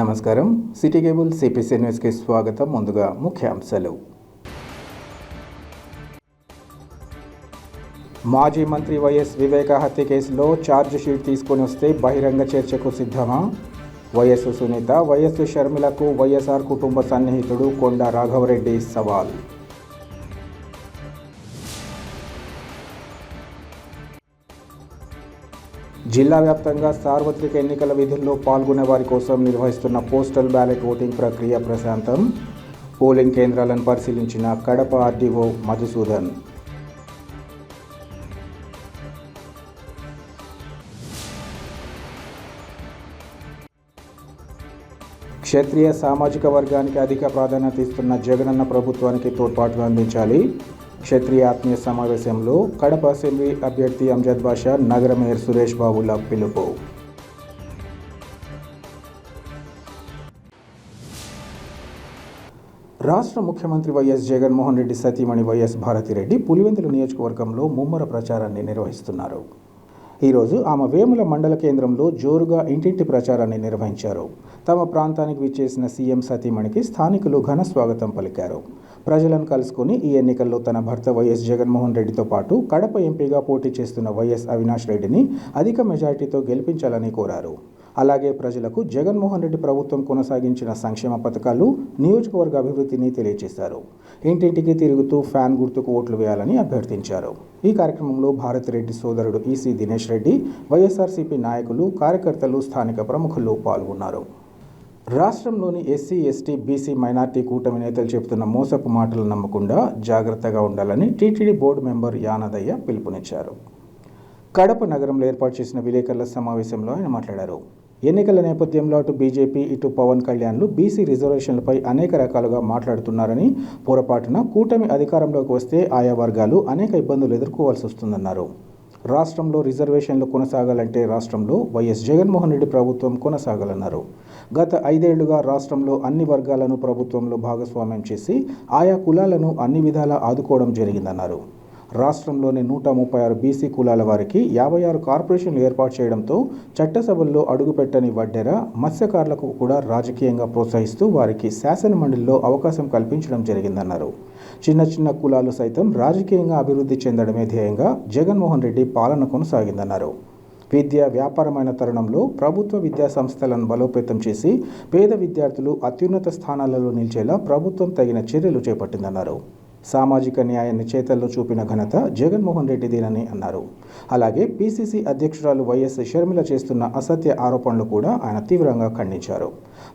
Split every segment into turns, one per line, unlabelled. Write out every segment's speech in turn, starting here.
నమస్కారం. City cable CPC న్యూస్కి స్వాగతం. ముందుగా ముఖ్యాంశాలు. మాజీ మంత్రి వైఎస్ వివేక హత్య కేసులో ఛార్జ్ షీట్ తీసుకొని వస్తే బహిరంగ చర్చకు సిద్ధమా? వైఎస్ సునీత, వైఎస్ షర్మిలకు వైఎస్ఆర్ కుటుంబ సన్నిహితుడు కొండ రాఘవరెడ్డి సవాల్. జిల్లా వ్యాప్తంగా సార్వత్రిక ఎన్నికల విధుల్లో పాల్గొనే వారి కోసం నిర్వహిస్తున్న పోస్టల్ బ్యాలెట్ ఓటింగ్ ప్రక్రియ ప్రశాంతం. పోలింగ్ కేంద్రాలను పరిశీలించిన కడప ఆర్డీఓ మధుసూదన్. క్షత్రియ సామాజిక వర్గానికి అధిక ప్రాధాన్యత ఇస్తున్న జగనన్న ప్రభుత్వానికి తోడ్పాటు అందించాలి. క్షత్రియ ఆత్మీయ సమావేశంలో కడప అసెంబ్లీ అభ్యర్థి అంజద్ బాషా, నగర మేయర్ సురేష్ బాబుల పిలుపు. రాష్ట్ర ముఖ్యమంత్రి వైఎస్ జగన్మోహన్ రెడ్డి సతీమణి వైఎస్ భారతిరెడ్డి పులివెందుల నియోజకవర్గంలో ముమ్మర ప్రచారాన్ని నిర్వహిస్తున్నారు. ఈరోజు ఆమె వేముల మండల కేంద్రంలో జోరుగా ఇంటింటి ప్రచారాన్ని నిర్వహించారు. తమ ప్రాంతానికి విచ్చేసిన సీఎం సతీమణికి స్థానికులు ఘన స్వాగతం పలికారు. ప్రజలను కలుసుకుని ఈ ఎన్నికల్లో తన భర్త వైఎస్ జగన్మోహన్ రెడ్డితో పాటు కడప ఎంపీగా పోటీ చేస్తున్న వైఎస్ అవినాష్ రెడ్డిని అధిక మెజార్టీతో గెలిపించాలని కోరారు. అలాగే ప్రజలకు జగన్మోహన్ రెడ్డి ప్రభుత్వం కొనసాగించిన సంక్షేమ పథకాలు, నియోజకవర్గ అభివృద్ధిని తెలియజేశారు. ఇంటింటికి తిరుగుతూ ఫ్యాన్ గుర్తుకు ఓట్లు వేయాలని అభ్యర్థించారు. ఈ కార్యక్రమంలో భారతిరెడ్డి సోదరుడు ఈసీ దినేష్ రెడ్డి, వైఎస్ఆర్సీపీ నాయకులు, కార్యకర్తలు, స్థానిక ప్రముఖులు పాల్గొన్నారు. రాష్ట్రంలోని ఎస్సీ, ఎస్టీ, బీసీ, మైనార్టీ కూటమి నేతలు చెబుతున్న మోసపు మాటలు నమ్మకుండా జాగ్రత్తగా ఉండాలని టీటీడీ బోర్డు మెంబర్ యానదయ్య పిలుపునిచ్చారు. కడప నగరంలో ఏర్పాటు చేసిన విలేకరుల సమావేశంలో ఆయన మాట్లాడారు. ఎన్నికల నేపథ్యంలో అటు బీజేపీ, ఇటు పవన్ కళ్యాణ్లు బీసీ రిజర్వేషన్లపై అనేక రకాలుగా మాట్లాడుతున్నారని, పొరపాటున కూటమి అధికారంలోకి వస్తే ఆయా వర్గాలు అనేక ఇబ్బందులు ఎదుర్కోవాల్సి వస్తుందన్నారు. రాష్ట్రంలో రిజర్వేషన్లు కొనసాగాలంటే రాష్ట్రంలో వైఎస్ జగన్మోహన్ రెడ్డి ప్రభుత్వం కొనసాగాలన్నారు. గత 5 ఏళ్లుగా రాష్ట్రంలో అన్ని వర్గాలను ప్రభుత్వంలో భాగస్వామ్యం చేసి ఆయా కులాలను అన్ని విధాలా ఆదుకోవడం జరిగిందన్నారు. రాష్ట్రంలోని 136 బీసీ కులాల వారికి 56 కార్పొరేషన్లు ఏర్పాటు చేయడంతో చట్టసభల్లో అడుగుపెట్టని వడ్డెర, మత్స్యకారులకు కూడా రాజకీయంగా ప్రోత్సహిస్తూ వారికి శాసనమండలిలో అవకాశం కల్పించడం జరిగిందన్నారు. చిన్న చిన్న కులాలు సైతం రాజకీయంగా అభివృద్ధి చెందడమే ధ్యేయంగా జగన్మోహన్ రెడ్డి పాలన కొనసాగిందన్నారు. విద్య వ్యాపారమైన తరుణంలో ప్రభుత్వ విద్యా సంస్థలను బలోపేతం చేసి పేద విద్యార్థులు అత్యున్నత స్థానాలలో నిలిచేలా ప్రభుత్వం తగిన చర్యలు చేపట్టిందన్నారు. సామాజిక న్యాయాన్ని చేతల్లో చూపిన ఘనత జగన్మోహన్ రెడ్డిదేనని అన్నారు. అలాగే పీసీసీ అధ్యక్షురాలు వైఎస్ షర్మిల చేస్తున్న అసత్య ఆరోపణలు కూడా ఆయన తీవ్రంగా ఖండించారు.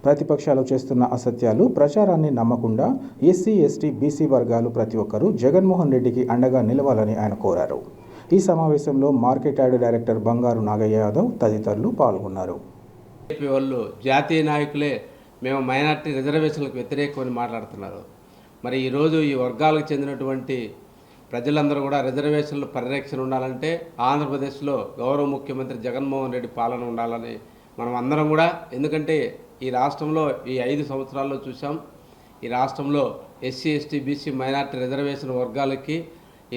ప్రతిపక్షాలు చేస్తున్న అసత్యాలు, ప్రచారాన్ని నమ్మకుండా ఎస్సీ, ఎస్టీ, బీసీ వర్గాలు ప్రతి ఒక్కరూ జగన్మోహన్ రెడ్డికి అండగా నిలవాలని ఆయన కోరారు. ఈ సమావేశంలో మార్కెట్ యార్డ్ డైరెక్టర్ బంగారు నాగయ్య యాదవ్ తదితరులు పాల్గొన్నారు.
వాళ్ళు జాతీయ నాయకులే మేము మైనార్టీ రిజర్వేషన్లకు వ్యతిరేకమని మాట్లాడుతున్నారు. మరి ఈరోజు ఈ వర్గాలకు చెందినటువంటి ప్రజలందరూ కూడా రిజర్వేషన్ల పరిరక్షణ ఉండాలంటే ఆంధ్రప్రదేశ్లో గౌరవ ముఖ్యమంత్రి జగన్మోహన్ రెడ్డి పాలన ఉండాలని మనం అందరం కూడా, ఎందుకంటే ఈ రాష్ట్రంలో ఈ 5 సంవత్సరాల్లో చూసాం, ఈ రాష్ట్రంలో SC, ST, BC, minority reservation వర్గాలకి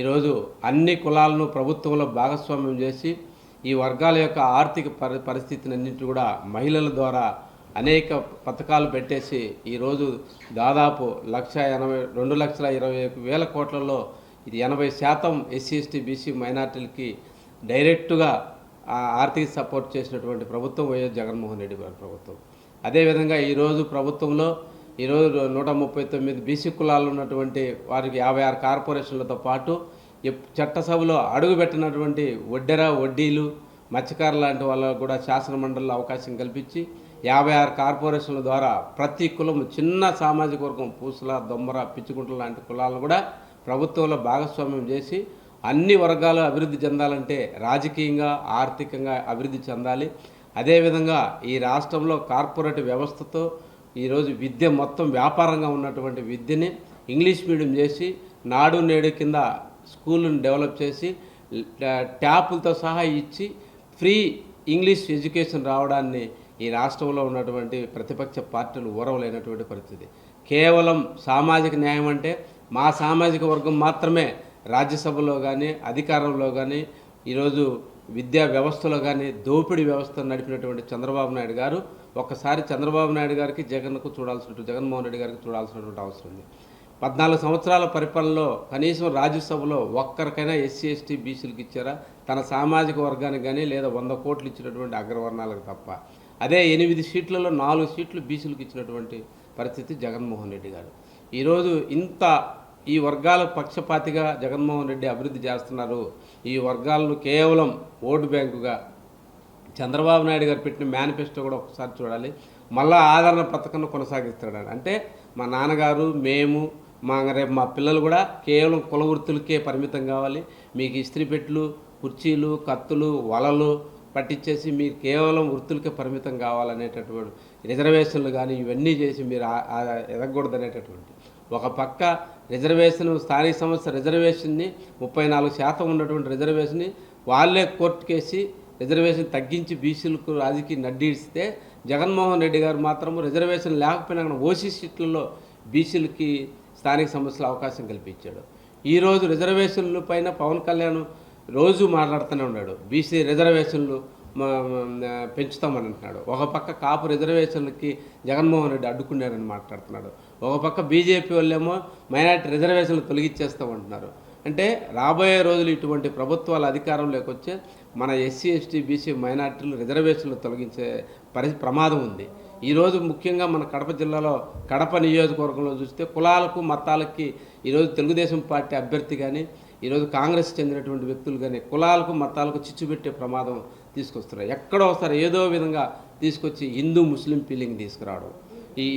ఈరోజు అన్ని కులాలను ప్రభుత్వంలో భాగస్వామ్యం చేసి ఈ వర్గాల యొక్క ఆర్థిక పరిస్థితిని అన్నింటి కూడా మహిళల ద్వారా అనేక పథకాలు పెట్టేసి ఈరోజు దాదాపు 2,20,000 కోట్లలో ఇది 80% ఎస్సీ, ఎస్టీ, బీసీ, మైనార్టీలకి డైరెక్టుగా ఆర్థిక సపోర్ట్ చేసినటువంటి ప్రభుత్వం వైఎస్ జగన్మోహన్ రెడ్డి గారి ప్రభుత్వం. అదేవిధంగా ఈరోజు ప్రభుత్వంలో ఈరోజు 139 బీసీ కులాలు ఉన్నటువంటి వారికి 56 కార్పొరేషన్లతో పాటు చట్టసభలో అడుగుపెట్టినటువంటి వడ్డెర, వడ్డీలు, మత్స్యకారులు లాంటి వాళ్ళకు కూడా శాసనమండలిలో అవకాశం కల్పించి 56 కార్పొరేషన్ల ద్వారా ప్రతి కులం, చిన్న సామాజిక వర్గం, పూసల, దొమ్మర, పిచ్చుకుంటల లాంటి కులాలను కూడా ప్రభుత్వంలో భాగస్వామ్యం చేసి అన్ని వర్గాలు అభివృద్ధి చెందాలంటే రాజకీయంగా, ఆర్థికంగా అభివృద్ధి చెందాలి. అదేవిధంగా ఈ రాష్ట్రంలో కార్పొరేట్ వ్యవస్థతో ఈరోజు విద్య మొత్తం వ్యాపారంగా ఉన్నటువంటి విద్యని ఇంగ్లీష్ మీడియం చేసి నాడు నేడు కింద స్కూళ్ళను డెవలప్ చేసి ట్యాపులతో సహా ఇచ్చి ఫ్రీ ఇంగ్లీష్ ఎడ్యుకేషన్ రావడాన్ని ఈ రాష్ట్రంలో ఉన్నటువంటి ప్రతిపక్ష పార్టీలు ఊరవలేనటువంటి పరిస్థితి. కేవలం సామాజిక న్యాయం అంటే మా సామాజిక వర్గం మాత్రమే రాజ్యసభలో కానీ అధికారంలో కానీ ఈరోజు విద్యా వ్యవస్థలో కానీ దోపిడీ వ్యవస్థను నడిపినటువంటి చంద్రబాబు నాయుడు గారు ఒక్కసారి చంద్రబాబు నాయుడు గారికి జగన్మోహన్ రెడ్డి గారికి చూడాల్సినటువంటి అవసరం ఉంది. 14 సంవత్సరాల పరిపాలనలో కనీసం రాజ్యసభలో ఒక్కరికైనా ఎస్సీ ఎస్టీ బీసీలకు ఇచ్చారా? తన సామాజిక వర్గానికి కానీ లేదా 100 కోట్లు ఇచ్చినటువంటి అగ్రవర్ణాలకు తప్ప. అదే 8 సీట్లలో 4 సీట్లు బీసీలకు ఇచ్చినటువంటి పరిస్థితి జగన్మోహన్ రెడ్డి గారు. ఈరోజు ఈ వర్గాల పక్షపాతిగా జగన్మోహన్ రెడ్డి అభివృద్ధి చేస్తున్నారు. ఈ వర్గాలను కేవలం ఓటు బ్యాంకుగా చంద్రబాబు నాయుడు గారు పెట్టిన మేనిఫెస్టో కూడా ఒకసారి చూడాలి. మళ్ళా ఆదరణ పథకం కొనసాగిస్తాడు. అంటే మా నాన్నగారు రేపు మా పిల్లలు కూడా కేవలం కుల వృత్తులకే పరిమితం కావాలి. మీకు ఇస్త్రీ పెట్టెలు, కుర్చీలు, కత్తులు, వలలు పట్టించేసి మీరు కేవలం వృత్తులకే పరిమితం కావాలనేటటువంటి రిజర్వేషన్లు కానీ ఇవన్నీ చేసి మీరు ఎదగకూడదనేటటువంటి ఒక పక్క రిజర్వేషన్ స్థానిక సంస్థ రిజర్వేషన్ని 34% ఉన్నటువంటి రిజర్వేషన్ని వాళ్ళే కోర్టుకేసి రిజర్వేషన్ తగ్గించి బీసీలకు రాజకీయ నడ్డిస్తే జగన్మోహన్ రెడ్డి గారు మాత్రం రిజర్వేషన్ లేకపోయినా ఓసీ సీట్లలో బీసీలకి స్థానిక సంస్థల అవకాశం కల్పించాడు. ఈరోజు రిజర్వేషన్ల పైన పవన్ కళ్యాణ్ రోజు మాట్లాడుతూనే ఉన్నాడు. బీసీ రిజర్వేషన్లు పెంచుతామని అంటున్నాడు. ఒక పక్క కాపు రిజర్వేషన్లకి జగన్మోహన్ రెడ్డి అడ్డుకున్నారని మాట్లాడుతున్నాడు. ఒక పక్క బీజేపీ వాళ్ళేమో మైనారిటీ రిజర్వేషన్లు తొలగించేస్తామంటున్నారు. అంటే రాబోయే రోజులు ఇటువంటి ప్రభుత్వాల అధికారంలోకి వచ్చే మన ఎస్సీ ఎస్టీ బీసీ మైనారిటీలు రిజర్వేషన్లు తొలగించే ప్రమాదం ఉంది. ఈరోజు ముఖ్యంగా మన కడప జిల్లాలో కడప నియోజకవర్గంలో చూస్తే కులాలకు మతాలకి ఈరోజు తెలుగుదేశం పార్టీ అభ్యర్థి కానీ ఈరోజు కాంగ్రెస్ చెందినటువంటి వ్యక్తులు కానీ కులాలకు మతాలకు చిచ్చు పెట్టే ప్రమాదం తీసుకొస్తున్నారు. ఎక్కడో ఒకసారి ఏదో విధంగా తీసుకొచ్చి హిందూ ముస్లిం ఫీలింగ్ తీసుకురావడం ఈ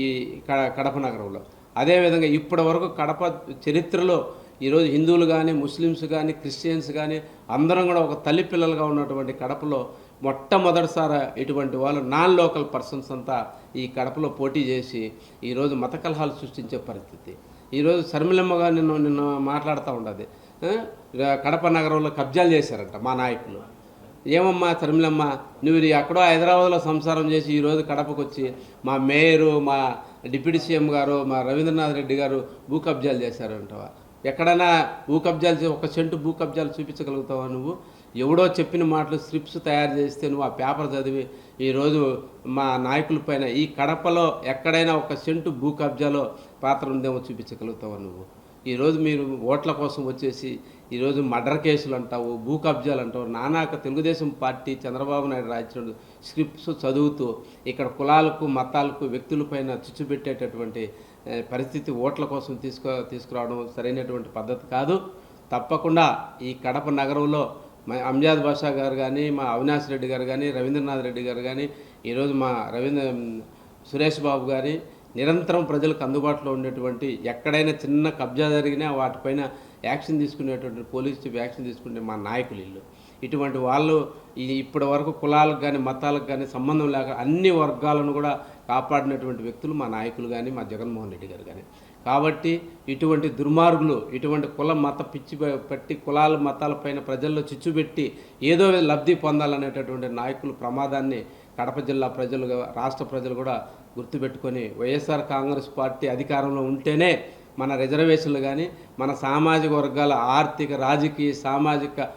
కడప నగరంలో. అదేవిధంగా ఇప్పటి వరకు కడప చరిత్రలో ఈరోజు హిందువులు కానీ ముస్లిమ్స్ కానీ క్రిస్టియన్స్ కానీ అందరం కూడా ఒక తల్లి పిల్లలుగా ఉన్నటువంటి కడపలో మొట్టమొదటిసారి ఇటువంటి వాళ్ళు నాన్ లోకల్ పర్సన్స్ అంతా ఈ కడపలో పోటీ చేసి ఈరోజు మత కలహాలు సృష్టించే పరిస్థితి. ఈరోజు శర్మిలమ్మగా నిన్న మాట్లాడుతూ ఉండదు. కడప నగరంలో కబ్జాలు చేశారంట మా నాయకులు. ఏమమ్మా శర్మిలమ్మ, నువ్వు ఎక్కడో హైదరాబాద్లో సంసారం చేసి ఈరోజు కడపకు వచ్చి మా మేయరు, మా డిప్యూటీ సీఎం గారు, మా రవీంద్రనాథ్ రెడ్డి గారు భూ కబ్జాలు చేశారంటవా? ఎక్కడైనా భూ కబ్జాలు చేసి 1 సెంటు భూ కబ్జాలు చూపించగలుగుతావా నువ్వు? ఎవడో చెప్పిన మాటలు స్క్రిప్ట్స్ తయారు చేస్తే నువ్వు ఆ పేపర్ చదివి ఈరోజు మా నాయకులపైన ఈ కడపలో ఎక్కడైనా 1 సెంటు భూ కబ్జాలో పాత్ర ఉందేమో చూపించగలుగుతావా నువ్వు? ఈరోజు మీరు ఓట్ల కోసం వచ్చేసి ఈరోజు మర్డర్ కేసులు అంటావు, భూ కబ్జాలు అంటావు, నానాక తెలుగుదేశం పార్టీ చంద్రబాబు నాయుడు రాసిన స్క్రిప్ట్స్ చదువుతూ ఇక్కడ కులాలకు మతాలకు వ్యక్తులపైన చిచ్చు పెట్టేటటువంటి పరిస్థితి ఓట్ల కోసం తీసుకురావడం సరైనటువంటి పద్ధతి కాదు. తప్పకుండా ఈ కడప నగరంలో మా అంజాద్ బాషా గారు కానీ, మా అవినాష్ రెడ్డి గారు కానీ, రవీంద్రనాథ్ రెడ్డి గారు కానీ, ఈరోజు మా సురేష్ బాబు గారి నిరంతరం ప్రజలకు అందుబాటులో ఉండేటువంటి ఎక్కడైనా చిన్న కబ్జా జరిగినా వాటిపైన యాక్షన్ తీసుకునేటువంటి పోలీస్ చీఫ్ యాక్షన్ తీసుకునే మా నాయకులు ఇల్లు. ఇటువంటి వాళ్ళు ఇప్పటి వరకు కులాలకు కానీ మతాలకు కానీ సంబంధం లేక అన్ని వర్గాలను కూడా కాపాడినటువంటి వ్యక్తులు మా నాయకులు కానీ మా జగన్మోహన్ రెడ్డి గారు కానీ. కాబట్టి ఇటువంటి దుర్మార్గులు ఇటువంటి కుల మత పిచ్చి పెట్టి కులాల మతాలపైన ప్రజల్లో చిచ్చుపెట్టి ఏదో లబ్ధి పొందాలనేటటువంటి నాయకులు ప్రమాదాన్ని కడప జిల్లా ప్రజలు రాష్ట్ర ప్రజలు కూడా గుర్తుపెట్టుకొని వైఎస్ఆర్ కాంగ్రెస్ పార్టీ అధికారంలో ఉంటేనే మన రిజర్వేషన్లు కానీ మన సామాజిక వర్గాల ఆర్థిక రాజకీయ సామాజిక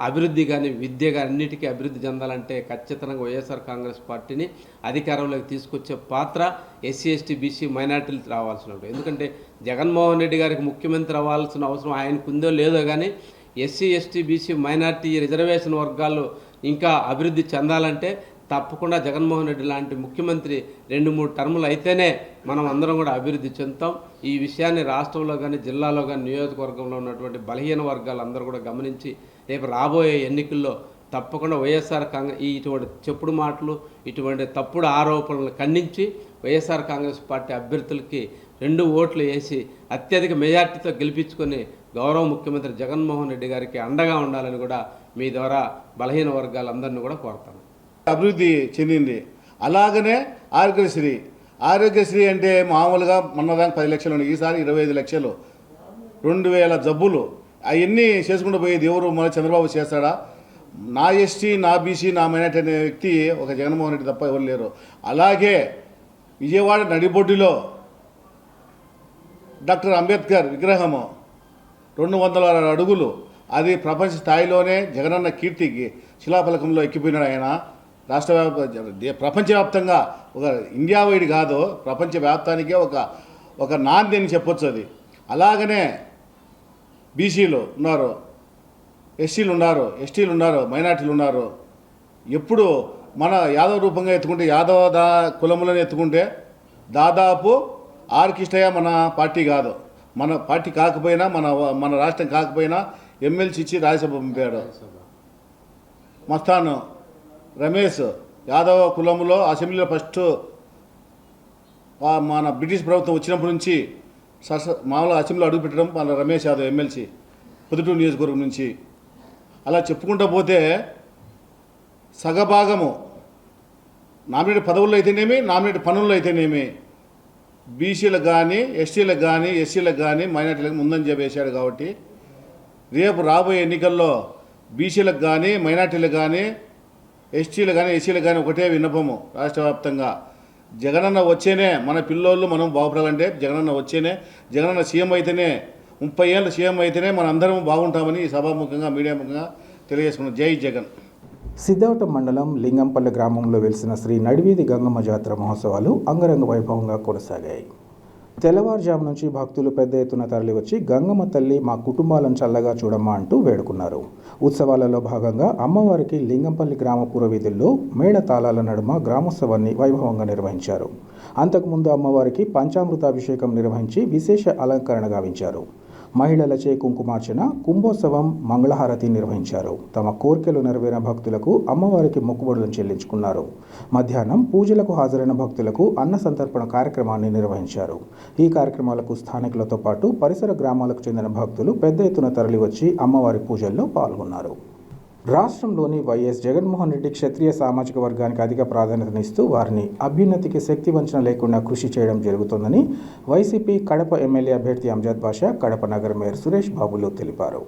అభివృద్ధి కానీ విద్య కానీ అన్నిటికీ అభివృద్ధి చెందాలంటే ఖచ్చితంగా వైఎస్ఆర్ కాంగ్రెస్ పార్టీని అధికారంలోకి తీసుకొచ్చే పాత్ర ఎస్సీ ఎస్టీ బీసీ మైనార్టీలు రావాల్సిన. ఎందుకంటే జగన్మోహన్ రెడ్డి గారికి ముఖ్యమంత్రి అవ్వాల్సిన అవసరం ఆయనకు ఉందో లేదో కానీ SC ST BC minority reservation వర్గాలు ఇంకా అభివృద్ధి చెందాలంటే తప్పకుండా జగన్మోహన్ రెడ్డి లాంటి ముఖ్యమంత్రి 2-3 టర్ములు అయితేనే మనం అందరం కూడా అభివృద్ధి చెందుతాం. ఈ విషయాన్ని రాష్ట్రంలో కానీ జిల్లాలో కానీ నియోజకవర్గంలో ఉన్నటువంటి బలహీన వర్గాలు అందరూ కూడా గమనించి రేపు రాబోయే ఎన్నికల్లో తప్పకుండా వైఎస్ఆర్ కాంగ్రెస్ ఇటువంటి చెప్పుడు మాటలు ఇటువంటి తప్పుడు ఆరోపణలు ఖండించి వైఎస్ఆర్ కాంగ్రెస్ పార్టీ అభ్యర్థులకి 2 ఓట్లు వేసి అత్యధిక మెజార్టీతో గెలిపించుకొని గౌరవ ముఖ్యమంత్రి జగన్మోహన్ రెడ్డి గారికి అండగా ఉండాలని కూడా మీ ద్వారా బలహీన వర్గాలందరినీ కూడా కోరుతాను.
అభివృద్ధి చెందింది. అలాగనే ఆరోగ్యశ్రీ అంటే మామూలుగా మొన్నదానికి 10 లక్షలు ఉన్నాయి, ఈసారి 25 లక్షలు, 2000 జబ్బులు. అవన్నీ చేసుకుంటూ పోయేది ఎవరు? మన చంద్రబాబు చేస్తాడా? నా ఎస్టీ నా బీసీ నా మైనార్టీ అనే వ్యక్తి ఒక జగన్మోహన్ రెడ్డి తప్ప ఎవరు లేరు. అలాగే విజయవాడ నడిబొడ్డులో డాక్టర్ అంబేద్కర్ విగ్రహము 200 అడుగులు, అది ప్రపంచ స్థాయిలోనే జగనన్న కీర్తికి శిలాఫలకంలో ఎక్కిపోయినాడు ఆయన. ప్రపంచవ్యాప్తంగా ఒక ఇండియా వైడ్ కాదు, ప్రపంచవ్యాప్తానికే ఒక నాంది అని చెప్పొచ్చు అది. అలాగనే బీసీలు ఉన్నారు, ఎస్సీలు ఉన్నారు, ఎస్టీలు ఉన్నారు, మైనార్టీలు ఉన్నారు. ఎప్పుడు మన యాదవ రూపంగా ఎత్తుకుంటే యాదవ కులములను ఎత్తుకుంటే దాదాపు ఆర్కిష్టయ మన పార్టీ కాదు. మన పార్టీ కాకపోయినా మన రాష్ట్రం కాకపోయినా ఎమ్మెల్సీ ఇచ్చి రాజ్యసభ పంపాడు. మస్తాన్ రమేష్ యాదవ కులములో అసెంబ్లీలో ఫస్ట్ మన బ్రిటిష్ ప్రభుత్వం వచ్చినప్పటి నుంచి మామూలుగా అసెంబ్లీలో అడుగుపెట్టడం మన రమేష్ యాదవ్ ఎమ్మెల్సీ పొద్దుటూరు నియోజకవర్గం నుంచి. అలా చెప్పుకుంటూ పోతే సగభాగము నామినేట్ పదవుల్లో అయితేనేమి, నామినేట్ పనుల్లో అయితేనేమి బీసీలకు కానీ, ఎస్టీలకు కానీ, ఎస్సీలకు కానీ, మైనార్టీలకు ముందంజ వేశాడు. కాబట్టి రేపు రాబోయే ఎన్నికల్లో బీసీలకు కానీ, మైనార్టీలకు కానీ, ఎస్టీలకు కానీ, ఎస్సీలకు కానీ ఒకటే విన్నపము రాష్ట్ర వ్యాప్తంగా. జగనన్న వచ్చేనే మన పిల్లోళ్ళు మనం బాగుపడాలంటే జగనన్న వచ్చేనే, జగనన్న సీఎం అయితేనే 30 ఏళ్ళ సీఎం అయితేనే మన అందరం బాగుంటామని ఈ సభాముఖంగా మీడియా ముఖంగా తెలియజేసుకున్నాం. జై జగన్.
సిద్ధవటం మండలం లింగంపల్లి గ్రామంలో వెలిసిన శ్రీ నడివీధి గంగమ్మ జాతర మహోత్సవాలు అంగరంగ వైభవంగా కొనసాగాయి. తెల్లవారుజాము నుంచి భక్తులు పెద్ద ఎత్తున తరలివచ్చి గంగమ్మ తల్లి మా కుటుంబాలను చల్లగా చూడమ్మా అంటూ వేడుకున్నారు. ఉత్సవాలలో భాగంగా అమ్మవారికి లింగంపల్లి గ్రామ పురవీధుల్లో మేళ తాళాల నడుమ గ్రామోత్సవాన్ని వైభవంగా నిర్వహించారు. అంతకుముందు అమ్మవారికి పంచామృతాభిషేకం నిర్వహించి విశేష అలంకరణ గావించారు. మహిళలచే కుంకుమార్చన, కుంభోత్సవం, మంగళహారతి నిర్వహించారు. తమ కోరికలు నెరవేరిన భక్తులకు అమ్మవారికి మొక్కుబడులను చెల్లించుకున్నారు. మధ్యాహ్నం పూజలకు హాజరైన భక్తులకు అన్న సంతర్పణ కార్యక్రమాన్ని నిర్వహించారు. ఈ కార్యక్రమాలకు స్థానికులతో పాటు పరిసర గ్రామాలకు చెందిన భక్తులు పెద్ద ఎత్తున తరలివచ్చి అమ్మవారి పూజల్లో పాల్గొన్నారు. రాష్ట్రంలోని వైఎస్ జగన్మోహన్ రెడ్డి క్షత్రియ సామాజిక వర్గానికి అధిక ప్రాధాన్యతనిస్తూ వారిని అభ్యున్నతికి శక్తి వంచన లేకుండా కృషి చేయడం జరుగుతోందని వైసీపీ కడప ఎమ్మెల్యే అభ్యర్థి అంజద్ బాషా, కడప నగర మేయర్ సురేష్ బాబులు తెలిపారు.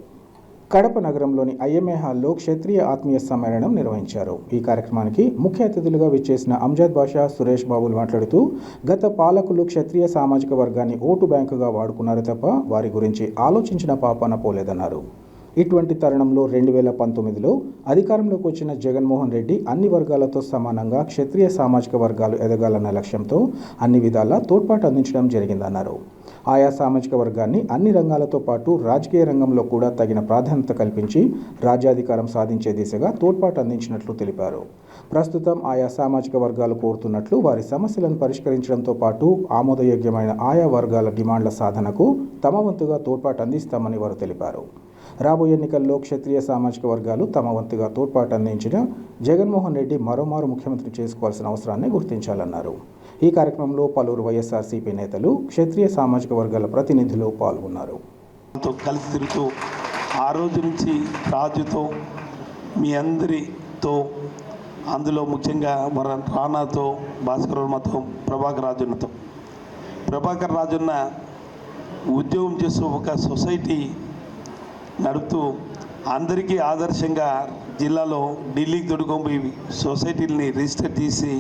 కడప నగరంలోని ఐఎంఏ హాల్లో క్షత్రియ ఆత్మీయ సమ్మేళనం నిర్వహించారు. ఈ కార్యక్రమానికి ముఖ్య అతిథులుగా విచ్చేసిన అంజద్ బాషా, సురేష్ బాబులు మాట్లాడుతూ గత పాలకులు క్షత్రియ సామాజిక వర్గాన్ని ఓటు బ్యాంకుగా వాడుకున్నారు తప్ప వారి గురించి ఆలోచించిన పాపాన పోలేదన్నారు. ఇటువంటి తరుణంలో 2019లో అధికారంలోకి వచ్చిన జగన్మోహన్ రెడ్డి అన్ని వర్గాలతో సమానంగా క్షత్రియ సామాజిక వర్గాలు ఎదగాలన్న లక్ష్యంతో అన్ని విధాలా తోడ్పాటు అందించడం జరిగిందన్నారు. ఆయా సామాజిక వర్గాన్ని అన్ని రంగాలతో పాటు రాజకీయ రంగంలో కూడా తగిన ప్రాధాన్యత కల్పించి రాజ్యాధికారం సాధించే దిశగా తోడ్పాటు అందించినట్లు తెలిపారు. ప్రస్తుతం ఆయా సామాజిక వర్గాలు కోరుతున్నట్లు వారి సమస్యలను పరిష్కరించడంతో పాటు ఆమోదయోగ్యమైన ఆయా వర్గాల డిమాండ్ల సాధనకు తమ వంతుగా తోడ్పాటు అందిస్తామని వారు తెలిపారు. రాబోయే ఎన్నికల్లో క్షత్రియ సామాజిక వర్గాలు తమ వంతుగా తోడ్పాటు అందించిన జగన్మోహన్ రెడ్డి మరోమారు ముఖ్యమంత్రి చేసుకోవాల్సిన అవసరాన్ని గుర్తించాలన్నారు. ఈ కార్యక్రమంలో పలువురు వైఎస్ఆర్సీపీ నేతలు, క్షత్రియ సామాజిక వర్గాల ప్రతినిధులు పాల్గొన్నారు.
కలిసి తిరుగుతూ ఆ రోజు నుంచి రాజుతో మీ అందరితో, అందులో ముఖ్యంగా మన రానాతో, భాస్కర్ వర్మతో, ప్రభాకర్ రాజున్న ఉద్యోగం చేస్తూ ఒక సొసైటీ నడుపుతూ అందరికీ ఆదర్శంగా జిల్లాలో ఢిల్లీకి తొడుకొని సొసైటీని రిజిస్టర్ చేసి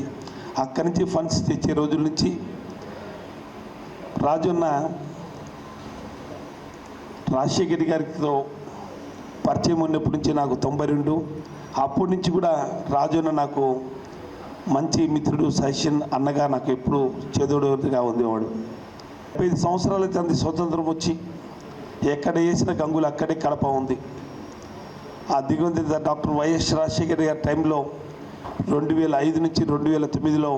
అక్కడి నుంచి ఫండ్స్ తెచ్చే రోజుల నుంచి రాజన్న రాజశేఖర్ గారితో పరిచయం ఉన్నప్పటి నుంచి నాకు 92, అప్పటి నుంచి కూడా రాజన్న నాకు మంచి మిత్రుడు, సజెషన్ అన్నగా నాకు ఎప్పుడు చేదోడుగా ఉండేవాడు. 5 సంవత్సరాలు అయితే స్వతంత్రం వచ్చి ఎక్కడ వేసిన గంగులు అక్కడే కడప ఉంది. ఆ దిగువ డాక్టర్ వైఎస్ రాజశేఖర్ గారి టైంలో 2005 నుంచి 2009లో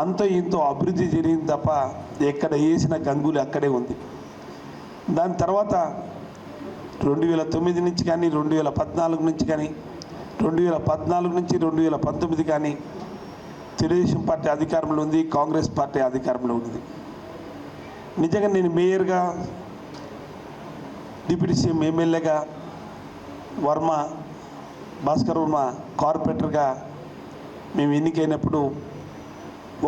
అంత ఇంతో అభివృద్ధి జరిగింది తప్ప ఎక్కడ వేసిన గంగులు అక్కడే ఉంది. దాని తర్వాత 2009 నుంచి కానీ, 2014 నుంచి కానీ, 2014 నుంచి 2019 కానీ తెలుగుదేశం పార్టీ అధికారంలో ఉంది, కాంగ్రెస్ పార్టీ అధికారంలో ఉంది. నిజంగా నేను మేయర్గా, డిప్యూటీ సీఎం, ఎమ్మెల్యేగా, భాస్కర్ వర్మ కార్పొరేటర్గా మేము ఎన్నికైనప్పుడు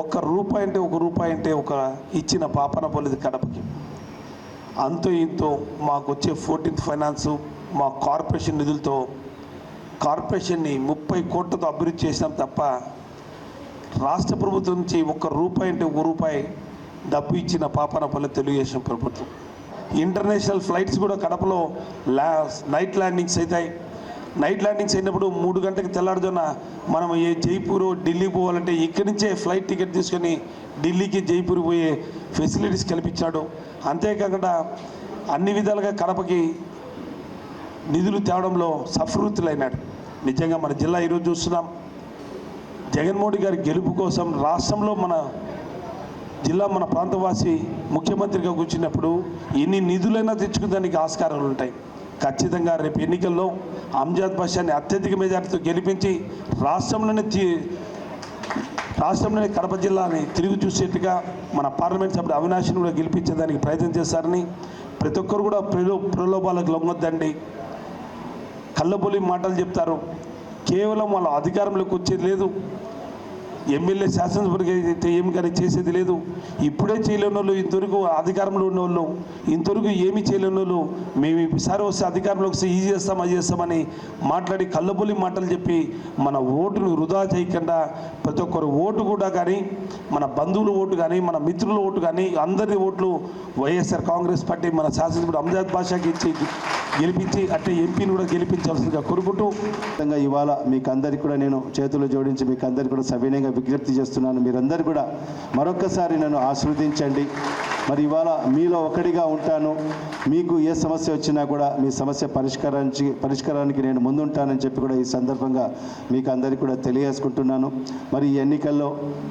₹1 అంటే ఒక ఇచ్చిన పాపన పోలేదు కడపకి. అంతో ఇంతో మాకు వచ్చే 14th ఫైనాన్సు, మా కార్పొరేషన్ నిధులతో కార్పొరేషన్ని 30 కోట్లతో అభివృద్ధి చేసినాం తప్ప రాష్ట్ర ప్రభుత్వం నుంచి ₹1 అంటే ₹1 డబ్బు ఇచ్చిన పాపన పోలేదు తెలుగుదేశం ప్రభుత్వం. ఇంటర్నేషనల్ ఫ్లైట్స్ కూడా కడపలో నైట్ ల్యాండింగ్స్ అవుతాయి. నైట్ ల్యాండింగ్స్ అయినప్పుడు 3 గంటలకు తెల్లారుజామున మనం ఏ జైపూర్ ఢిల్లీ పోవాలంటే ఇక్కడి నుంచే ఫ్లైట్ టికెట్ తీసుకొని ఢిల్లీకి జైపూర్ పోయే ఫెసిలిటీస్ కల్పించాడు. అంతేకాకుండా అన్ని విధాలుగా కడపకి నిధులు తేవడంలో సఫృతులైనాడు. నిజంగా మన జిల్లా ఈరోజు చూస్తున్నాం. జగన్మోహన్ గారి గెలుపు కోసం రాష్ట్రంలో మన జిల్లా మన ప్రాంతవాసి ముఖ్యమంత్రిగా కూర్చున్నప్పుడు ఎన్ని నిధులైనా తెచ్చుకునేదానికి ఆస్కారాలు ఉంటాయి. ఖచ్చితంగా రేపు ఎన్నికల్లో అంజాద్ బాషాని అత్యధిక మెజార్టీతో గెలిపించి రాష్ట్రంలోని కడప జిల్లాని తిరిగి చూసేట్టుగా మన పార్లమెంట్ సభ్యుడు అవినాష్ని కూడా గెలిపించేదానికి ప్రయత్నం చేశారని ప్రతి ఒక్కరు కూడా ప్రలోభాలకు లొంగొద్దండి. కళ్ళబొలి మాటలు చెప్తారు. కేవలం వాళ్ళ అధికారంలోకి వచ్చేది లేదు. ఎమ్మెల్యే శాసనసభ్యుడికి అయితే ఏమి కానీ చేసేది లేదు. ఇప్పుడే చేయలేని వాళ్ళు ఇంతవరకు అధికారంలో ఉన్న వాళ్ళు ఇంతవరకు ఏమీ చేయలేని వాళ్ళు మేము ఈసారి వస్తే అధికారంలోకి వస్తే ఇది చేస్తాం అది చేస్తామని మాట్లాడి కళ్ళబొలి మాటలు చెప్పి మన ఓటును వృధా చేయకుండా ప్రతి ఒక్కరు ఓటు కూడా కానీ మన బంధువుల ఓటు కానీ మన మిత్రుల ఓటు కానీ అందరి ఓట్లు వైఎస్ఆర్ కాంగ్రెస్ పార్టీ మన శాసనసభ్యుడు అంజాద్ బాషాకి ఇచ్చి గెలిపించి అట్టే ఎంపీని కూడా గెలిపించాల్సిందిగా కోరుకుంటూ
ఇవాళ మీకు అందరికీ కూడా నేను చేతులు జోడించి మీకు అందరికీ కూడా సవినయంగా విజ్ఞప్తి చేస్తున్నాను. మీరందరూ కూడా మరొక్కసారి నన్ను ఆశీర్వదించండి. మరి ఇవాళ మీలో ఒకటిగా ఉంటాను. మీకు ఏ సమస్య వచ్చినా కూడా మీ సమస్య పరిష్కారానికి నేను ముందుంటానని చెప్పి కూడా ఈ సందర్భంగా మీకు అందరికీ కూడా తెలియజేసుకుంటున్నాను. మరి ఈ ఎన్నికల్లో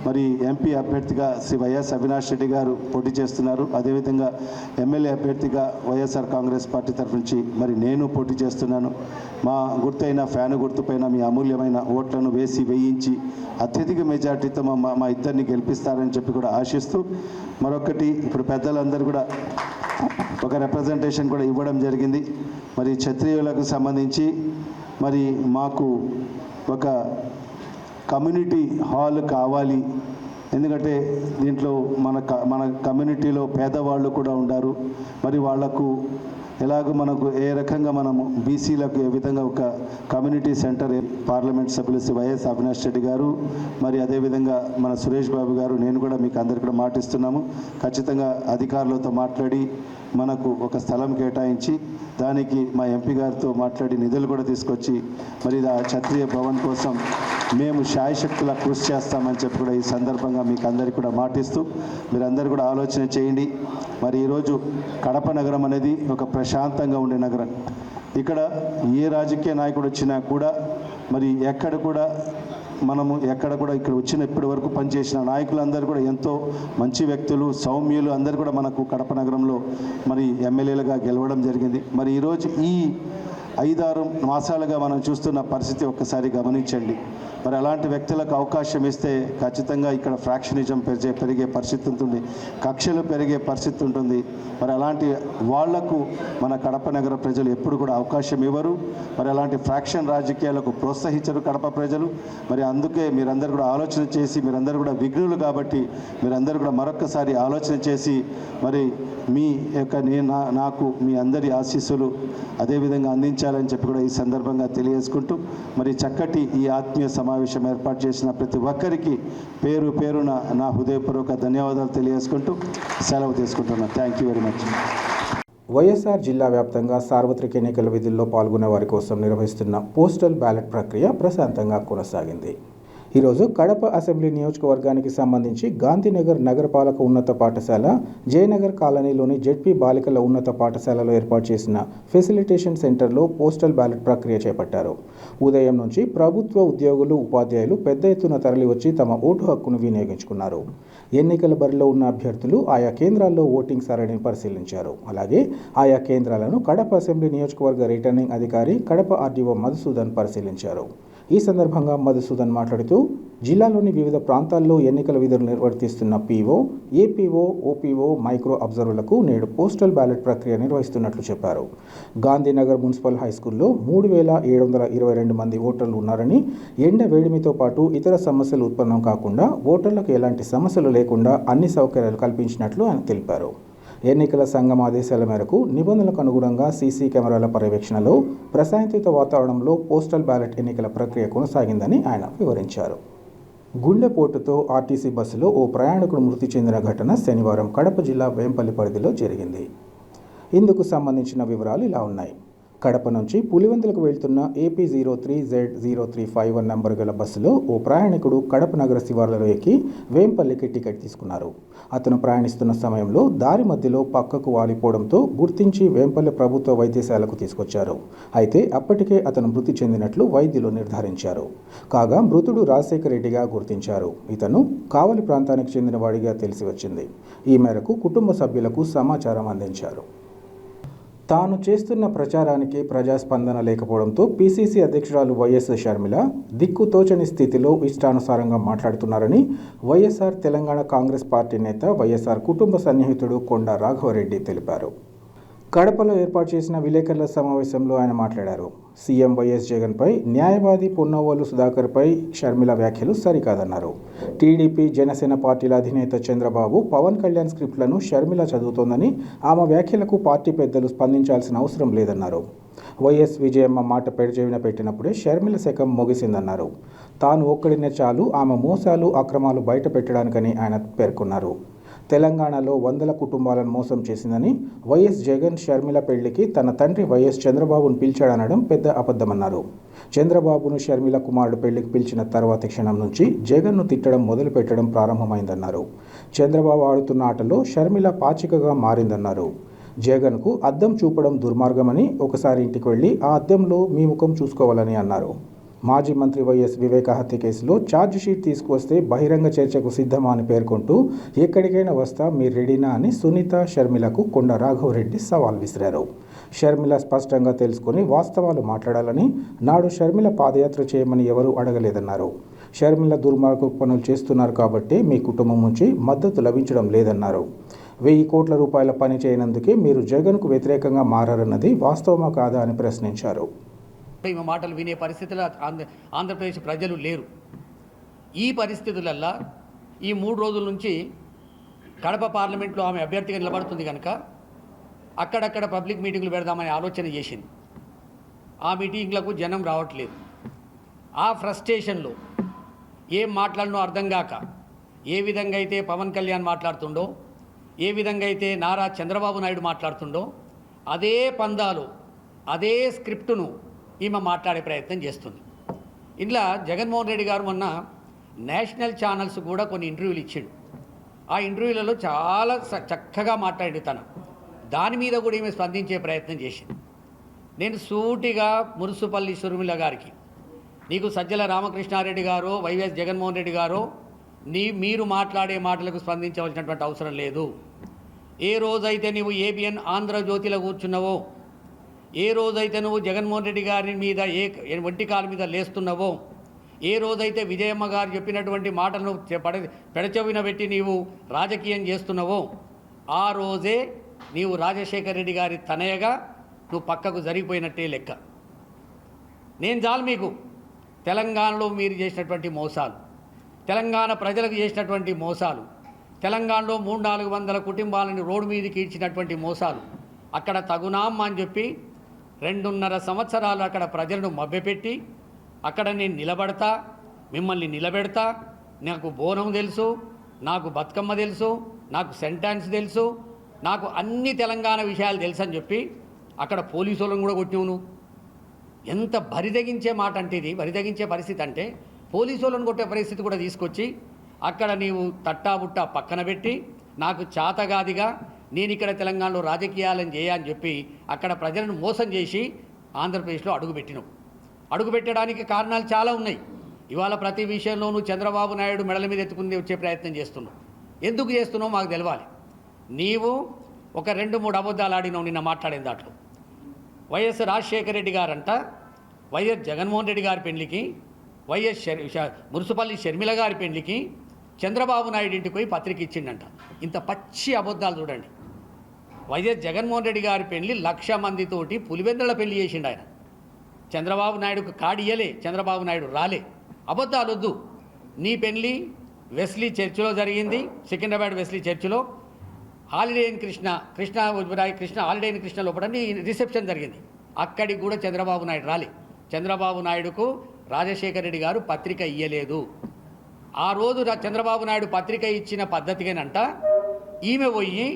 మరి ఎంపీ అభ్యర్థిగా శ్రీ వైఎస్ అవినాష్ రెడ్డి గారు పోటీ చేస్తున్నారు. అదేవిధంగా ఎమ్మెల్యే అభ్యర్థిగా వైఎస్ఆర్ కాంగ్రెస్ పార్టీ తరఫు నుంచి మరి నేను పోటీ చేస్తున్నాను. మా గుర్తైన ఫ్యాను గుర్తుపైన మీ అమూల్యమైన ఓట్లను వేయించి అత్యధిక మెజార్టీతో మా ఇద్దరిని గెలిపిస్తారని చెప్పి కూడా ఆశిస్తూ మరొకటి ఇప్పుడు పెద్దలందరూ కూడా ఒక రిప్రజెంటేషన్ కూడా ఇవ్వడం జరిగింది. మరి క్షత్రియులకు సంబంధించి మరి మాకు ఒక కమ్యూనిటీ హాల్ కావాలి. ఎందుకంటే దీంట్లో మన కమ్యూనిటీలో పేదవాళ్ళు కూడా ఉన్నారు. మరి వాళ్లకు ఎలాగో మనకు ఏ రకంగా మనము బీసీలకు ఏ విధంగా ఒక కమ్యూనిటీ సెంటర్ పార్లమెంట్ సభ్యులు శ్రీ వైఎస్ అవినాష్ రెడ్డి గారు మరి అదేవిధంగా మన సురేష్ బాబు గారు నేను కూడా మీకు అందరికీ కూడా మాటిస్తున్నాము. ఖచ్చితంగా అధికారులతో మాట్లాడి మనకు ఒక స్థలం కేటాయించి దానికి మా ఎంపీ గారితో మాట్లాడి నిధులు కూడా తీసుకొచ్చి మరి ఆ క్షత్రియ భవన్ కోసం మేము శాయశక్తులా కృషి చేస్తామని చెప్పి కూడా ఈ సందర్భంగా మీకు అందరికీ కూడా మాటిస్తూ మీరందరూ కూడా ఆలోచన చేయండి. మరి ఈరోజు కడప నగరం అనేది ఒక ప్రశాంతంగా ఉండే నగరం. ఇక్కడ ఏ రాజకీయ నాయకుడు వచ్చినా కూడా మరి ఎక్కడ కూడా ఇక్కడ వచ్చిన ఇప్పటి వరకు పనిచేసిన నాయకులందరూ కూడా ఎంతో మంచి వ్యక్తులు, సౌమ్యులు అందరూ కూడా మనకు కడప నగరంలో మరి ఎమ్మెల్యేలుగా గెలవడం జరిగింది. మరి ఈరోజు ఈ 5-6 మాసాలుగా మనం చూస్తున్న పరిస్థితి ఒక్కసారి గమనించండి. మరి అలాంటి వ్యక్తులకు అవకాశం ఇస్తే ఖచ్చితంగా ఇక్కడ ఫ్రాక్షనిజం పెరిగే పరిస్థితి ఉంటుంది, కక్షలు పెరిగే పరిస్థితి ఉంటుంది. మరి అలాంటి వాళ్లకు మన కడప నగర ప్రజలు ఎప్పుడు కూడా అవకాశం ఇవ్వరు. మరి అలాంటి ఫ్రాక్షన్ రాజకీయాలకు ప్రోత్సహించరు కడప ప్రజలు. మరి అందుకే మీరందరూ కూడా ఆలోచన చేసి, మీరందరూ కూడా విఘ్నులు కాబట్టి మీరందరూ కూడా మరొక్కసారి ఆలోచన చేసి మరి మీ యొక్క నాకు మీ అందరి ఆశీస్సులు అదేవిధంగా అందించాలని చెప్పి కూడా ఈ సందర్భంగా తెలియజేసుకుంటూ మరి చక్కటి ఈ ఆత్మీయ సమావేశం ఏర్పాటు చేసిన ప్రతి ఒక్కరికి పేరు పేరున నా హృదయపూర్వక ధన్యవాదాలు తెలియజేసుకుంటూ సెలవు తీసుకుంటున్నాను. Thank you very much.
YSR జిల్లా వ్యాప్తంగా సార్వత్రిక ఎన్నికల విధుల్లో పాల్గొనే వారి కోసం నిర్వహిస్తున్న పోస్టల్ బ్యాలెట్ ప్రక్రియ ప్రశాంతంగా కొనసాగింది. ఈరోజు కడప అసెంబ్లీ నియోజకవర్గానికి సంబంధించి గాంధీనగర్ నగరపాలక ఉన్నత పాఠశాల, జయనగర్ కాలనీలోని జెడ్పీ బాలికల ఉన్నత పాఠశాలలో ఏర్పాటు చేసిన ఫెసిలిటేషన్ సెంటర్లో పోస్టల్ బ్యాలెట్ ప్రక్రియ చేపట్టారు. ఉదయం నుంచి ప్రభుత్వ ఉద్యోగులు, ఉపాధ్యాయులు పెద్ద ఎత్తున తరలివచ్చి తమ ఓటు హక్కును వినియోగించుకున్నారు. ఎన్నికల బరిలో ఉన్న అభ్యర్థులు ఆయా కేంద్రాల్లో ఓటింగ్ సరళిని పరిశీలించారు. అలాగే ఆయా కేంద్రాలను కడప అసెంబ్లీ నియోజకవర్గ రిటర్నింగ్ అధికారి కడప ఆర్డీఓ మధుసూదన్ పరిశీలించారు. ఈ సందర్భంగా మధుసూదన్ మాట్లాడుతూ జిల్లాలోని వివిధ ప్రాంతాల్లో ఎన్నికల విధులు నిర్వర్తిస్తున్న పీఓ, ఏపీఓ, ఓపీఓ, మైక్రో అబ్జర్వర్లకు నేడు పోస్టల్ బ్యాలెట్ ప్రక్రియ నిర్వహిస్తున్నట్లు చెప్పారు. గాంధీనగర్ మున్సిపల్ హైస్కూల్లో 3722 మంది ఓటర్లు ఉన్నారని, ఎండ వేడిమితో పాటు ఇతర సమస్యలు ఉత్పన్నం కాకుండా ఓటర్లకు ఎలాంటి సమస్యలు లేకుండా అన్ని సౌకర్యాలు కల్పించినట్లు ఆయన తెలిపారు. ఎన్నికల సంఘం ఆదేశాల మేరకు నిబంధనలకు అనుగుణంగా సీసీ కెమెరాల పర్యవేక్షణలో ప్రశాంతయుత వాతావరణంలో పోస్టల్ బ్యాలెట్ ఎన్నికల ప్రక్రియ కొనసాగిందని ఆయన వివరించారు. గుండెపోటుతో ఆర్టీసీ బస్సులో ఓ ప్రయాణికుడు మృతి చెందిన ఘటన శనివారం కడప జిల్లా వేంపల్లి పరిధిలో జరిగింది. ఇందుకు సంబంధించిన వివరాలు ఇలా ఉన్నాయి. కడప నుంచి పులివెందులకు వెళ్తున్న AP 03Z0351 నంబరు గల బస్సులో ఓ ప్రయాణికుడు కడప నగర శివార్లలో ఎక్కి వేంపల్లికి టికెట్ తీసుకున్నారు. అతను ప్రయాణిస్తున్న సమయంలో దారి మధ్యలో పక్కకు వాలిపోవడంతో గుర్తించి వేంపల్లి ప్రభుత్వ వైద్యశాలకు తీసుకొచ్చారు. అయితే అప్పటికే అతను మృతి చెందినట్లు వైద్యులు నిర్ధారించారు. కాగా మృతుడు రాజశేఖర రెడ్డిగా గుర్తించారు. ఇతను కావలి ప్రాంతానికి చెందిన వాడిగా తెలిసి వచ్చింది. ఈ మేరకు కుటుంబ సభ్యులకు సమాచారం అందించారు. తాను చేస్తున్న ప్రచారానికి ప్రజాస్పందన లేకపోవడంతో PCC అధ్యక్షురాలు వైఎస్ షర్మిల దిక్కుతోచని స్థితిలో ఇష్టానుసారంగా మాట్లాడుతున్నారని వైఎస్ఆర్ తెలంగాణ కాంగ్రెస్ పార్టీ నేత వైఎస్ఆర్ కుటుంబ సన్నిహితుడు కొండ రాఘవరెడ్డి తెలిపారు. కడపలో ఏర్పాటు చేసిన విలేకరుల సమావేశంలో ఆయన మాట్లాడారు. సీఎం వైఎస్ జగన్పై న్యాయవాది పొన్నవోలు సుధాకర్పై షర్మిల వ్యాఖ్యలు సరికాదన్నారు. టీడీపీ జనసేన పార్టీల అధినేత చంద్రబాబు పవన్ కళ్యాణ్ స్క్రిప్ట్లను షర్మిల చదువుతోందని, ఆమె వ్యాఖ్యలకు పార్టీ పెద్దలు స్పందించాల్సిన అవసరం లేదన్నారు. వైఎస్ విజయమ్మ మాట పెడచెవిన పెట్టినప్పుడే షర్మిల శకం ముగిసిందన్నారు. తాను ఒక్కడినే చాలు ఆమె మోసాలు అక్రమాలు బయట పెట్టడానికని ఆయన పేర్కొన్నారు. తెలంగాణలో వందల కుటుంబాలను మోసం చేసిందని, వైఎస్ జగన్ షర్మిల పెళ్లికి తన తండ్రి వైఎస్ చంద్రబాబును పిలిచాడనడం పెద్ద అబద్ధమన్నారు. చంద్రబాబును షర్మిల కుమారుడు పెళ్లికి పిలిచిన తర్వాతి క్షణం నుంచి జగన్ను తిట్టడం మొదలుపెట్టడం ప్రారంభమైందన్నారు. చంద్రబాబు ఆడుతున్న ఆటలో షర్మిల పాచికగా మారిందన్నారు. జగన్కు అద్దం చూపడం దుర్మార్గమని, ఒకసారి ఇంటికి వెళ్ళి ఆ అద్దంలో మీ ముఖం చూసుకోవాలని అన్నారు. మాజీ మంత్రి వైఎస్ వివేక హత్య కేసులో ఛార్జిషీట్ తీసుకువస్తే బహిరంగ చర్చకు సిద్ధమా అని పేర్కొంటూ ఎక్కడికైనా వస్తా మీరు రెడీనా అని సునీత షర్మిలకు కొండ రాఘవరెడ్డి సవాల్ విసిరారు. షర్మిల స్పష్టంగా తెలుసుకుని వాస్తవాలు మాట్లాడాలని, నాడు షర్మిల పాదయాత్ర చేయమని ఎవరూ అడగలేదన్నారు. షర్మిల దుర్మార్గ పనులు చేస్తున్నారు కాబట్టి మీ కుటుంబం నుంచి మద్దతు లభించడం లేదన్నారు. 1000 కోట్ల రూపాయల పని చేయనందుకే మీరు జగన్కు వ్యతిరేకంగా మారారన్నది వాస్తవమా కాదా అని ప్రశ్నించారు.
ఈమె మాటలు వినే పరిస్థితుల్లో ఆంధ్రప్రదేశ్ ప్రజలు లేరు. ఈ పరిస్థితులల్లో ఈ 3 రోజుల నుంచి కడప పార్లమెంట్లో ఆమె అభ్యర్థిగా నిలబడుతుంది కనుక అక్కడక్కడ పబ్లిక్ మీటింగ్లు పెడదామని ఆలోచన చేసింది. ఆ మీటింగ్లకు జనం రావట్లేదు. ఆ ఫ్రస్ట్రేషన్లో ఏం మాట్లాడనో అర్థం కాక, ఏ విధంగా అయితే పవన్ కళ్యాణ్ మాట్లాడుతుండో, ఏ విధంగా అయితే నారా చంద్రబాబు నాయుడు మాట్లాడుతుండో, అదే పందాలు అదే స్క్రిప్టును ఈమె మాట్లాడే ప్రయత్నం చేస్తుంది. ఇంట్లో జగన్మోహన్ రెడ్డి గారు మొన్న నేషనల్ ఛానల్స్ కూడా కొన్ని ఇంటర్వ్యూలు ఇచ్చిండు. ఆ ఇంటర్వ్యూలలో చాలా చక్కగా మాట్లాడి దాని మీద కూడా ఈమె స్పందించే ప్రయత్నం చేసింది. నేను సూటిగా మురుసుపల్లి షర్మిల గారికి, నీకు సజ్జల రామకృష్ణారెడ్డి గారో వైఎస్ జగన్మోహన్ రెడ్డి గారో మీరు మాట్లాడే మాటలకు స్పందించవలసినటువంటి అవసరం లేదు. ఏ రోజైతే నీవు ABN ఆంధ్రజ్యోతిలో కూర్చున్నావో, ఏ రోజైతే నువ్వు జగన్మోహన్ రెడ్డి గారి మీద ఒంటి కాలు మీద లేస్తున్నావో, ఏ రోజైతే విజయమ్మ గారు చెప్పినటువంటి మాటలను పెడచెవిన పెట్టి నీవు రాజకీయం చేస్తున్నావో, ఆ రోజే నీవు రాజశేఖర రెడ్డి గారి తనయగా నువ్వు పక్కకు జరిగిపోయినట్టే లెక్క. నేను చాలు మీకు తెలంగాణలో మీరు చేసినటువంటి మోసాలు, తెలంగాణ ప్రజలకు చేసినటువంటి మోసాలు, తెలంగాణలో 300-400 కుటుంబాలను రోడ్డు మీదకి ఈడ్చినటువంటి మోసాలు, అక్కడ తగునామ్మా అని చెప్పి 2.5 సంవత్సరాలు అక్కడ ప్రజలను మభ్యపెట్టి అక్కడ నేను నిలబడతా, మిమ్మల్ని నిలబెడతా, నాకు బోనం తెలుసు, నాకు బతుకమ్మ తెలుసు, నాకు సెంటాన్స్ తెలుసు, నాకు అన్ని తెలంగాణ విషయాలు తెలుసు అని చెప్పి అక్కడ పోలీసు వాళ్ళని కూడా కొట్టినావు నువ్వు. ఎంత బరిదగించే మాట అంటే ఇది, బరిదగించే పరిస్థితి అంటే పోలీసు వాళ్ళని కొట్టే పరిస్థితి కూడా తీసుకొచ్చి అక్కడ నీవు తట్టాబుట్టా పక్కన పెట్టి నాకు చాతగాదిగా నేను ఇక్కడ తెలంగాణలో రాజకీయాలను చేయని చెప్పి అక్కడ ప్రజలను మోసం చేసి ఆంధ్రప్రదేశ్లో అడుగుపెట్టినావు. అడుగుపెట్టడానికి కారణాలు చాలా ఉన్నాయి. ఇవాళ ప్రతి విషయంలోనూ చంద్రబాబు నాయుడు మెడల మీద ఎత్తుకుని వచ్చే ప్రయత్నం చేస్తున్నావు. ఎందుకు చేస్తున్నావు మాకు తెలవాలి. నీవు ఒక 2-3 అబద్ధాలు ఆడినావు నిన్న మాట్లాడిన దాంట్లో. వైఎస్ రాజశేఖర రెడ్డి గారంట వైఎస్ జగన్మోహన్ రెడ్డి గారి పెళ్లికి, వైఎస్ మురుసుపల్లి షర్మిల గారి పెళ్లికి చంద్రబాబు నాయుడు ఇంటికి పోయి పత్రిక ఇచ్చిండంట. ఇంత పచ్చి అబద్ధాలు చూడండి. వైఎస్ జగన్మోహన్ రెడ్డి గారి పెళ్లి 1,00,000 మందితోటి పులివెందుల పెళ్లి చేసిండు ఆయన. చంద్రబాబు నాయుడుకు కాడియలే, చంద్రబాబు నాయుడు రాలే. అబద్ధాలు వద్దు. నీ పెళ్లి వెస్లీ చర్చిలో జరిగింది, సికింద్రాబాద్ వెస్లీ చర్చిలో. Holiday in Krishna holiday in Krishna లోపల నీ రిసెప్షన్ జరిగింది. అక్కడికి కూడా చంద్రబాబు నాయుడు రాలే. చంద్రబాబు నాయుడుకు రాజశేఖర రెడ్డి గారు పత్రిక ఇయ్యలేదు. ఆ రోజు చంద్రబాబు నాయుడు పత్రిక ఇచ్చిన పద్ధతిగానంట ఈమె పోయి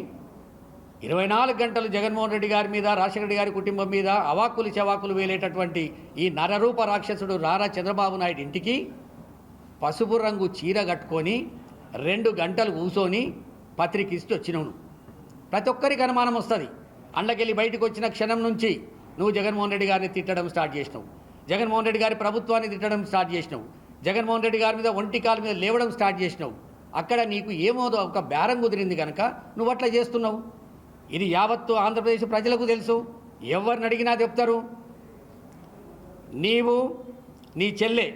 24 గంటలు జగన్మోహన్ రెడ్డి గారి మీద, రాజశేఖర రెడ్డి గారి కుటుంబం మీద అవాక్కులు చెవాకులు వేలేటటువంటి ఈ నరరూప రాక్షసుడు రారా చంద్రబాబు నాయుడు ఇంటికి పసుపు రంగు చీర కట్టుకొని 2 గంటలు కూర్చొని పత్రిక ఇచ్చి వచ్చినవు. ప్రతి ఒక్కరికి అనుమానం వస్తుంది. అండ్లకెళ్ళి బయటకు వచ్చిన క్షణం నుంచి నువ్వు జగన్మోహన్ రెడ్డి గారిని తిట్టడం స్టార్ట్ చేసినావు, జగన్మోహన్ రెడ్డి గారి ప్రభుత్వాన్ని తిట్టడం స్టార్ట్ చేసినావు, జగన్మోహన్ రెడ్డి గారి మీద ఒంటి కాలు మీద లేవడం స్టార్ట్ చేసినావు. అక్కడ నీకు ఏమో ఒక బేరం కుదిరింది కనుక నువ్వు అట్లా చేస్తున్నావు. ఇది యావత్తు ఆంధ్రప్రదేశ్ ప్రజలకు తెలుసు, ఎవరిని అడిగినా చెప్తారు. నీవు, నీ చెల్లె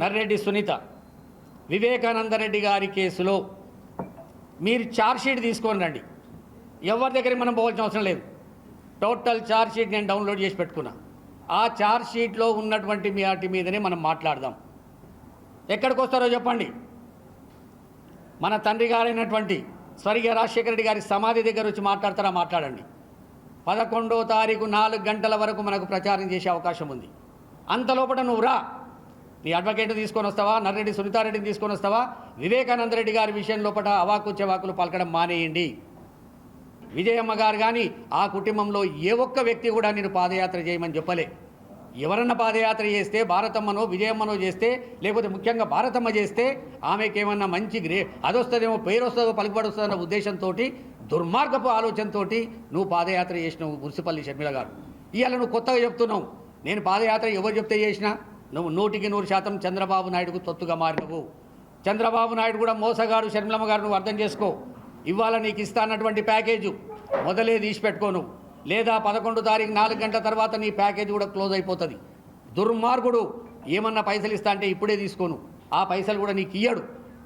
నర్రెడ్డి సునీత వివేకానందరెడ్డి గారి కేసులో మీరు ఛార్జ్షీట్ తీసుకొని రండి. ఎవరి దగ్గరికి మనం పోవాల్సిన అవసరం లేదు. టోటల్ ఛార్జ్షీట్ నేను డౌన్లోడ్ చేసి పెట్టుకున్నా. ఆ ఛార్జ్షీట్లో ఉన్నటువంటి మీ వాటి మీదనే మనం మాట్లాడదాం. ఎక్కడికి వస్తారో చెప్పండి. మన తండ్రి గారైనటువంటి స్వర్గీయ రాజశేఖర రెడ్డి గారి సమాధి దగ్గర వచ్చి మాట్లాడతారా? మాట్లాడండి. 11వ తారీఖు 4 గంటల వరకు మనకు ప్రచారం చేసే అవకాశం ఉంది. అంతలోపల నువ్వు రా. నీ అడ్వకేట్ని తీసుకొని వస్తావా, నర్రెడ్డి సునీతారెడ్డిని తీసుకొని వస్తావా? వివేకానందరెడ్డి గారి విషయం లోపల అవాకు చెవాకులు పలకడం మానేయండి. విజయమ్మ గారు కానీ ఆ కుటుంబంలో ఏ ఒక్క వ్యక్తి కూడా నేను పాదయాత్ర చేయమని చెప్పలే. ఎవరన్నా పాదయాత్ర చేస్తే భారతమ్మనో విజయమ్మనో చేస్తే, లేకపోతే ముఖ్యంగా భారతమ్మ చేస్తే ఆమెకేమన్నా మంచి అదొస్తుందేమో, పేరు వస్తుందో, పలుకుబడి వస్తుందన్న ఉద్దేశంతో, దుర్మార్గపు ఆలోచనతో నువ్వు పాదయాత్ర చేసినావు మురిసిపల్లి షర్మిల గారు. ఇవాళ నువ్వు కొత్తగా చెప్తున్నావు నేను పాదయాత్ర ఎవరు చెప్తే చేసినా. నువ్వు 100% చంద్రబాబు నాయుడుకు తొత్తుగా మారినవు. చంద్రబాబు నాయుడు కూడా మోసగాడు. షర్మిలమ్మ గారు నువ్వు అర్థం చేసుకో. ఇవాళ నీకు ఇస్తానటువంటి ప్యాకేజు మొదలే తీసి పెట్టుకోను, లేదా 11వ తారీఖు 4 గంటల తర్వాత నీ ప్యాకేజ్ కూడా క్లోజ్ అయిపోతుంది. దుర్మార్గుడు ఏమన్నా పైసలు ఇస్తా అంటే ఇప్పుడే తీసుకోను. ఆ పైసలు కూడా నీకు ఇయ్యడు.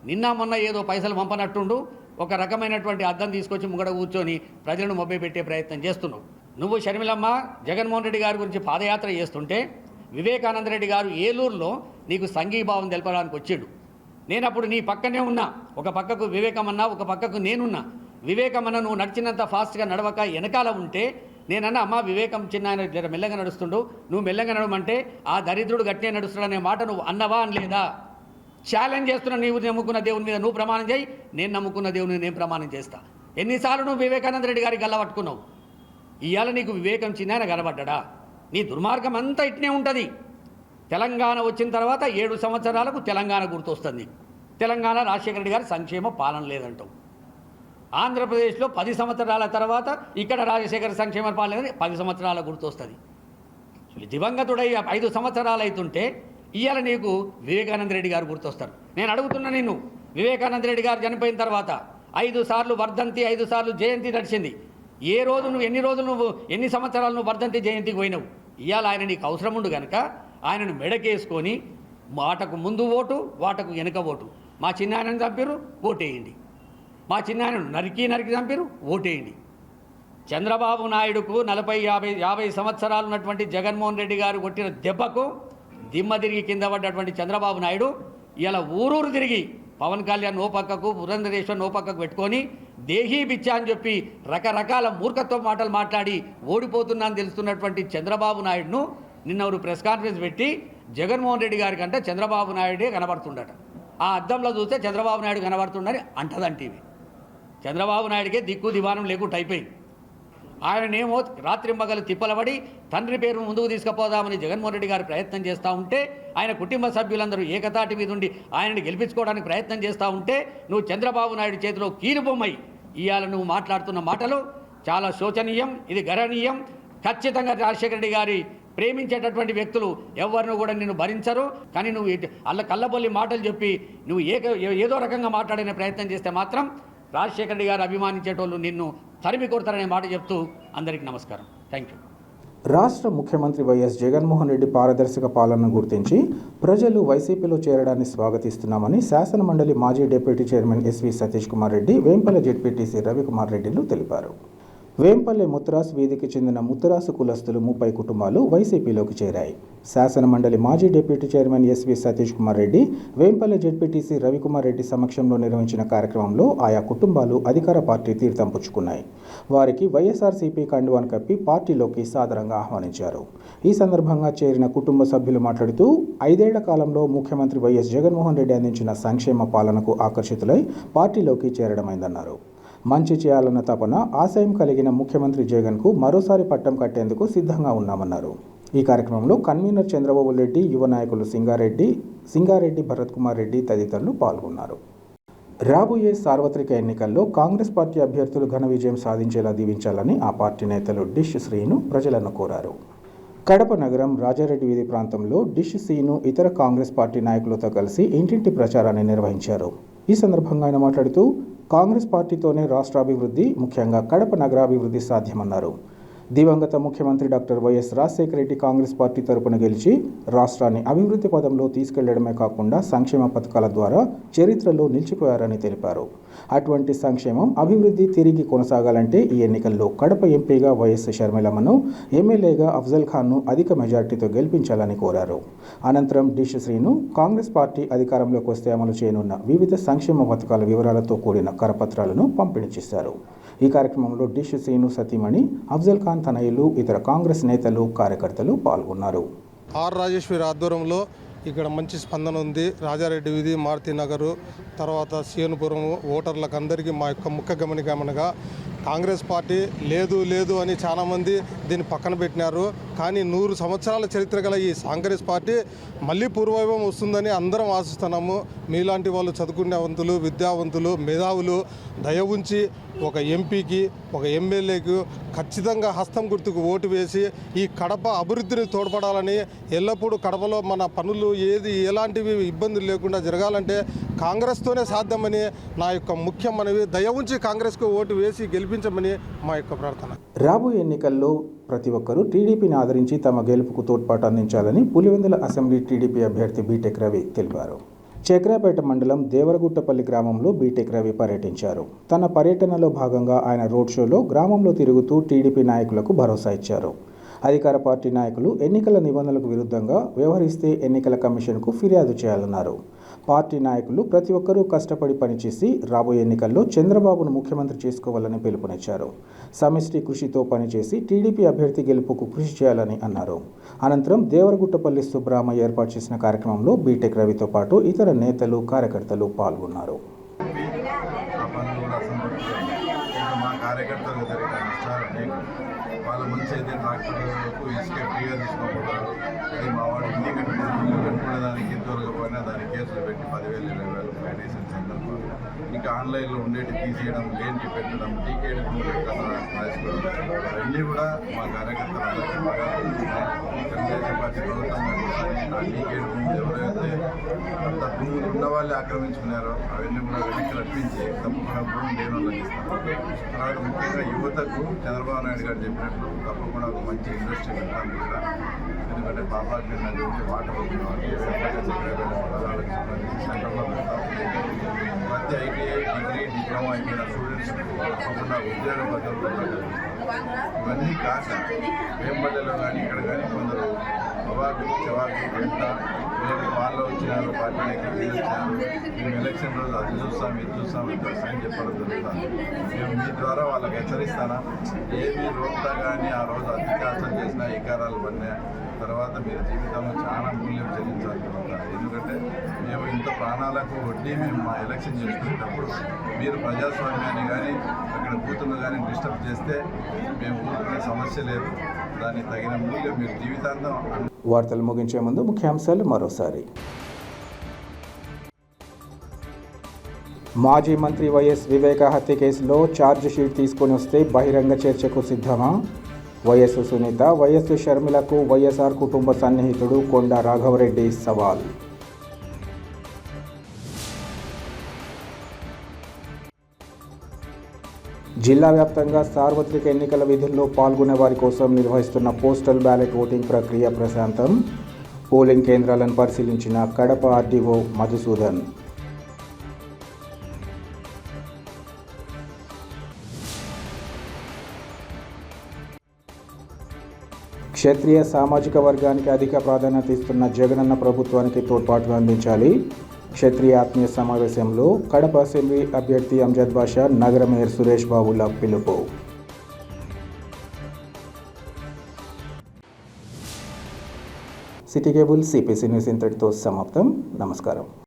నిన్న మొన్న ఏదో పైసలు పంపనట్టుండు ఒక రకమైనటువంటి అద్దం తీసుకొచ్చి ముంగడ కూర్చొని ప్రజలను మొబ్బెట్టే ప్రయత్నం చేస్తున్నావు. నువ్వు షర్మిలమ్మ జగన్మోహన్ రెడ్డి గారి గురించి పాదయాత్ర చేస్తుంటే వివేకానంద రెడ్డి గారు ఏలూరులో నీకు సంఘీభావం తెలపడానికి వచ్చిండు. నేను అప్పుడు నీ పక్కనే ఉన్నా. ఒక పక్కకు వివేకమన్నా, ఒక పక్కకు నేనున్నా. వివేకమన్న నువ్వు నడిచినంత ఫాస్ట్గా నడవక వెనకాల ఉంటే నేనన్నా అమ్మ వివేకం చిన్న ఆయన జర మెల్లగా నడుస్తుండు, నువ్వు మెల్లగా నడవమంటే ఆ దరిద్రుడు గట్టిగా నడుస్తున్నాడనే మాట నువ్వు అన్నవా అని లేదా? ఛాలెంజ్ చేస్తున్నా. నీవు నమ్ముకున్న దేవుని మీద నువ్వు ప్రమాణం చేయి, నేను నమ్ముకున్న దేవుని నేను ప్రమాణం చేస్తా. ఎన్నిసార్లు నువ్వు వివేకానంద రెడ్డి గారికి గల్ల పట్టుకున్నావు? ఇవాళ నీకు వివేకం చిన్న ఆయన కనబడ్డా? నీ దుర్మార్గం అంతా ఇట్నే ఉంటుంది. తెలంగాణ వచ్చిన తర్వాత 7 సంవత్సరాలకు తెలంగాణ గుర్తొస్తుంది. తెలంగాణ రాజశేఖర రెడ్డి గారి సంక్షేమ పాలన లేదంటావు. ఆంధ్రప్రదేశ్లో 10 సంవత్సరాల తర్వాత ఇక్కడ రాజశేఖర సంక్షేమ పాలన 10 సంవత్సరాల గుర్తొస్తుంది. దివంగతుడై 5 సంవత్సరాలు అవుతుంటే ఇవాళ నీకు వివేకానంద రెడ్డి గారు గుర్తొస్తారు. నేను అడుగుతున్నా నిన్ను, వివేకానంద రెడ్డి గారు చనిపోయిన తర్వాత 5 సార్లు వర్ధంతి, 5 సార్లు జయంతి నడిచింది. ఏ రోజు నువ్వు ఎన్ని సంవత్సరాలు నువ్వు వర్ధంతి జయంతికి పోయినావు? ఇవాళ ఆయన నీకు అవసరం ఉండు కనుక ఆయనను మెడకేసుకొని వాటకు ముందు ఓటు, వాటకు వెనుక ఓటు. మా చిన్న ఆయనను చంపారు, ఓటేయండి. మా చిన్న ఆయనను నరికి చంపారు, ఓటేయండి. చంద్రబాబు నాయుడుకు 40-50 సంవత్సరాలు ఉన్నటువంటి జగన్మోహన్ రెడ్డి గారు కొట్టిన దెబ్బకు దిమ్మ తిరిగి కింద పడ్డటువంటి చంద్రబాబు నాయుడు ఇలా ఊరూరు తిరిగి పవన్ కళ్యాణ్ ఓ పక్కకు, పురంధరేశ్వర్ ఓ పక్కకు పెట్టుకొని దేహీ బిచ్చా అని చెప్పి రకరకాల మూర్ఖత్వ మాటలు మాట్లాడి ఓడిపోతున్నా అని తెలుస్తున్నటువంటి చంద్రబాబు నాయుడును నిన్నవరు ప్రెస్ కాన్ఫరెన్స్ పెట్టి జగన్మోహన్ రెడ్డి గారి కంటే చంద్రబాబు నాయుడే కనబడుతుండట. ఆ అద్దంలో చూస్తే చంద్రబాబు నాయుడు కనబడుతుండని అంటదంటీవి. చంద్రబాబు నాయుడికే దిక్కు దివానం లేకుండా అయిపోయింది. ఆయననేమో రాత్రింబగలు తిప్పలబడి తండ్రి పేరు ముందుకు తీసుకుపోదామని జగన్మోహన్ రెడ్డి గారు ప్రయత్నం చేస్తూ ఉంటే, ఆయన కుటుంబ సభ్యులందరూ ఏకతాటి మీద ఉండి ఆయనని గెలిపించుకోవడానికి ప్రయత్నం చేస్తూ ఉంటే, నువ్వు చంద్రబాబు నాయుడు చేతిలో కీలుబొమ్మై ఇవాళ నువ్వు మాట్లాడుతున్న మాటలు చాలా శోచనీయం. ఇది గణనీయం. ఖచ్చితంగా రాజశేఖర రెడ్డి గారి ప్రేమించేటటువంటి వ్యక్తులు ఎవరిని కూడా నిన్ను భరించరు. కానీ నువ్వు కళ్ళబొల్లి మాటలు చెప్పి నువ్వు ఏదో రకంగా మాట్లాడిన ప్రయత్నం చేస్తే మాత్రం రాజశేఖర రెడ్డి గారు అభిమానించేటోళ్ళు నిన్ను తరిమి కొడతారనే మాట చెప్తూ అందరికీ నమస్కారం. Thank you.
రాష్ట్ర ముఖ్యమంత్రి వైఎస్ జగన్మోహన్ రెడ్డి పారదర్శక పాలనను గుర్తించి ప్రజలు వైసీపీలో చేరడాన్ని స్వాగతిస్తున్నామని శాసనమండలి మాజీ deputy chairman SV Satish Kumar Reddy, Vempalli ZPTC Ravikumar రెడ్డిలు తెలిపారు. వేంపల్లి ముత్తరాస్ వీధికి చెందిన ముత్తరాసు కులస్తులు 30 కుటుంబాలు వైసీపీలోకి చేరాయి. శాసనమండలి మాజీ deputy chairman SV Satish Kumar Reddy, Vempalli ZPTC Ravikumar Reddy సమక్షంలో నిర్వహించిన కార్యక్రమంలో ఆయా కుటుంబాలు అధికార పార్టీ తీర్థం పుచ్చుకున్నాయి. వారికి వైఎస్ఆర్సీపీ కండువాను కప్పి పార్టీలోకి సాదరంగా ఆహ్వానించారు. ఈ సందర్భంగా చేరిన కుటుంబ సభ్యులు మాట్లాడుతూ 5 ఏళ్ల కాలంలో ముఖ్యమంత్రి వైఎస్ జగన్మోహన్ రెడ్డి అందించిన సంక్షేమ పాలనకు ఆకర్షితులై పార్టీలోకి చేరడమైందన్నారు. మంచి చేయాలన్న తపన, ఆశయం కలిగిన ముఖ్యమంత్రి జగన్కు మరోసారి పట్టం కట్టేందుకు సిద్ధంగా ఉన్నామన్నారు. ఈ కార్యక్రమంలో కన్వీనర్ చంద్రబాబు రెడ్డి, యువ నాయకులు సింగారెడ్డి భరత్ కుమార్ రెడ్డి తదితరులు పాల్గొన్నారు. రాబోయే సార్వత్రిక ఎన్నికల్లో కాంగ్రెస్ పార్టీ అభ్యర్థులు ఘన విజయం సాధించేలా దీవించాలని ఆ పార్టీ నేతలు డిష్ శ్రీను ప్రజలను కోరారు. కడప నగరం రాజారెడ్డి వీధి ప్రాంతంలో డిష్ శ్రీను ఇతర కాంగ్రెస్ పార్టీ నాయకులతో కలిసి ఇంటింటి ప్రచారాన్ని నిర్వహించారు. ఈ సందర్భంగా ఆయన మాట్లాడుతూ కాంగ్రెస్ పార్టీతోనే రాష్ట్రాభివృద్ధి, ముఖ్యంగా కడప నగరాభివృద్ధి సాధ్యమన్నారు. దివంగత ముఖ్యమంత్రి doctor YS Rajasekhara Reddy Congress party తరపున గెలిచి రాష్ట్రాన్ని అభివృద్ధి పదంలో తీసుకెళ్లడమే కాకుండా సంక్షేమ పథకాల ద్వారా చరిత్రలో నిలిచిపోయారని తెలిపారు. అటువంటి సంక్షేమం, అభివృద్ధి తిరిగి కొనసాగాలంటే ఈ ఎన్నికల్లో కడప ఎంపీగా వైఎస్ షర్మిలమ్మను, ఎమ్మెల్యేగా అఫ్జల్ ఖాన్ను అధిక మెజార్టీతో గెలిపించాలని కోరారు. అనంతరం డిష్ శ్రీను కాంగ్రెస్ పార్టీ అధికారంలోకి వస్తే అమలు చేయనున్న వివిధ సంక్షేమ పథకాల వివరాలతో కూడిన కరపత్రాలను పంపిణీ చేశారు. ఈ కార్యక్రమంలో డిష్ శ్రీను సతీమణి, అఫ్జల్ ఖాన్ తనయులు, ఇతర కాంగ్రెస్ నేతలు, కార్యకర్తలు పాల్గొన్నారు.
ఆర్ రాజేశ్వరి ఆధ్వర్యంలో ఇక్కడ మంచి స్పందన ఉంది. రాజారెడ్డి వీధి, మారుతి నగరు, తర్వాత సీఎన్పురం ఓటర్లకు అందరికీ మా యొక్క ముఖ్య గమనికమనగా కాంగ్రెస్ పార్టీ లేదు అని చాలామంది దీన్ని పక్కన పెట్టినారు. కానీ 100 సంవత్సరాల చరిత్ర గల ఈ కాంగ్రెస్ పార్టీ మళ్ళీ పూర్వవైభవం వస్తుందని అందరం ఆశిస్తున్నాము. మీలాంటి వాళ్ళు చదువుకునేవంతులు, విద్యావంతులు, మేధావులు దయ ఉంచి ఒక ఎంపీకి, ఒక ఎమ్మెల్యేకి ఖచ్చితంగా హస్తం గుర్తుకు ఓటు వేసి ఈ కడప అభివృద్ధిని తోడ్పడాలని, ఎల్లప్పుడూ కడపలో మన పనులు ఎలాంటివి ఇబ్బందులు లేకుండా జరగాలంటే కాంగ్రెస్తోనే సాధ్యమని నా యొక్క ముఖ్య మనవి. దయ ఉంచి కాంగ్రెస్కు ఓటు వేసి గెలిపించమని మా యొక్క ప్రార్థన.
రాబోయే ఎన్నికల్లో ప్రతి ఒక్కరూ టీడీపీని ఆదరించి తమ గెలుపుకు తోడ్పాటు అందించాలని పులివెందుల అసెంబ్లీ టీడీపీ అభ్యర్థి బీటెక్ రవి తెలిపారు. చక్రాపేట మండలం దేవరగుట్టపల్లి గ్రామంలో బీటెక్ రవి పర్యటించారు. తన పర్యటనలో భాగంగా ఆయన రోడ్ షోలో గ్రామంలో తిరుగుతూ టీడీపీ నాయకులకు భరోసా ఇచ్చారు. అధికార పార్టీ నాయకులు ఎన్నికల నిబంధనలకు విరుద్ధంగా వ్యవహరిస్తే ఎన్నికల కమిషన్కు ఫిర్యాదు చేయాలన్నారు. పార్టీ నాయకులు ప్రతి ఒక్కరూ కష్టపడి పనిచేసి రాబోయే ఎన్నికల్లో చంద్రబాబును ముఖ్యమంత్రి చేసుకోవాలని పిలుపునిచ్చారు. సమిష్టి కృషితో పనిచేసి టీడీపీ అభ్యర్థి గెలుపుకు కృషి చేయాలని అన్నారు. అనంతరం దేవరగుట్టపల్లి సుబ్రహ్మణ్య ఏర్పాటు చేసిన కార్యక్రమంలో బీటెక్ రవితో పాటు ఇతర నేతలు, కార్యకర్తలు పాల్గొన్నారు.
వాళ్ళ మంచి అయితే ట్రాక్టర్లకు ఇసుక ఫ్రీగా తీసుకోబోతారు. అది మా వాడు ఇల్లు కట్టుకునేదానికి దొరకపోయినా దానికి కేసులు పెట్టి 10,000, 20,000 ఫైన్ వేసిన సందర్భాలు. ఇంకా ఆన్లైన్లో ఉండేటి తీసేయడం, లేంటి పెట్టడం, టీకేట్ రాసుకోవడం, అవన్నీ కూడా మా కార్యకర్తలు తెలుగుదేశం పార్టీ ప్రభుత్వం ఆ టీకేట్ భూములు ఎవరైతే అంత భూములు ఉన్న వాళ్ళే ఆక్రమించుకున్నారో అవన్నీ కూడా వెనక్కి రప్పించి తప్పకుండా భూములు లేని వాళ్ళకి ఇస్తారు. తర్వాత ముఖ్యంగా యువతకు చంద్రబాబు నాయుడు గారు చెప్పినట్టు తప్పకుండా ఒక మంచి ఇండస్ట్రీ పెట్టాలి కూడా. ఎందుకంటే పాపాకి నా గురించి వాటర్ సెంటర్లో పెడతాం. ప్రతి ఐటీఐ, డిగ్రీ, డిప్లొమా అయిపోయిన స్టూడెంట్స్ తప్పకుండా ఉద్యోగ భద్రత ఇవన్నీ కాక వేంపల్లెలో కానీ ఇక్కడ కానీ కొందరు అవాకు చవాకు వెళ్తా వాళ్ళు వచ్చినారు, పార్టీలకి వీళ్ళు వచ్చారు, మేము ఎలక్షన్ రోజు అది చూస్తాం, ఇది చూస్తాం, ఇది అని చెప్పడం జరుగుతుంది. మేము మీ ద్వారా వాళ్ళకి హెచ్చరిస్తానా, ఏమి రోడ్తా కానీ ఆ రోజు అత్యాచారం చేసినా, ఇకారాలు పడినా తర్వాత మీరు జీవితంలో చాలా మూల్యం చెల్లించాల్సి ఉంటుంది. ఎందుకంటే మేము ఇంత ప్రాణాలకు వడ్డీ మేము మా ఎలక్షన్ చేసుకునేటప్పుడు మీరు ప్రజాస్వామ్యాన్ని కానీ అక్కడ బూతులు కానీ డిస్టర్బ్ చేస్తే మేము ఊరుకునే సమస్య లేదు. దానికి తగిన మూల్యం మీరు జీవితాంతం.
వార్తలు ముగించే ముందు ముఖ్యాంశాలు మరోసారి. మాజీ మంత్రి వైఎస్ వివేక హత్య కేసులో ఛార్జ్ షీట్ తీసుకొని వస్తే బహిరంగ చర్చకు సిద్ధమా? వైఎస్ సునీత, వైఎస్ షర్మిలకు వైఎస్ఆర్ కుటుంబ సన్నిహితుడు కొండ రాఘవరెడ్డి సవాల్. జిల్లా వ్యాప్తంగా సార్వత్రిక ఎన్నికల విధుల్లో పాల్గొనే వారి కోసం నిర్వహిస్తున్న పోస్టల్ బ్యాలెట్ ఓటింగ్ ప్రక్రియ ప్రశాంతం. పోలింగ్ కేంద్రాలను పరిశీలించిన కడప ఆర్డీఓ మధుసూదన్. క్షత్రియ సామాజిక వర్గానికి అధిక ప్రాధాన్యత ఇస్తున్న జగనన్న ప్రభుత్వానికి తోడ్పాటుగా అందించాలి. క్షత్రియ ఆత్మీయ సమావేశంలో కడప అసెంబ్లీ అభ్యర్థి అంజద్ బాషా, నగర మేయర్ సురేష్ బాబుల పిలుపు. సిటీ కేబుల్ సిపిసి న్యూస్ ఇంతటితో సమాప్తం. నమస్కారం.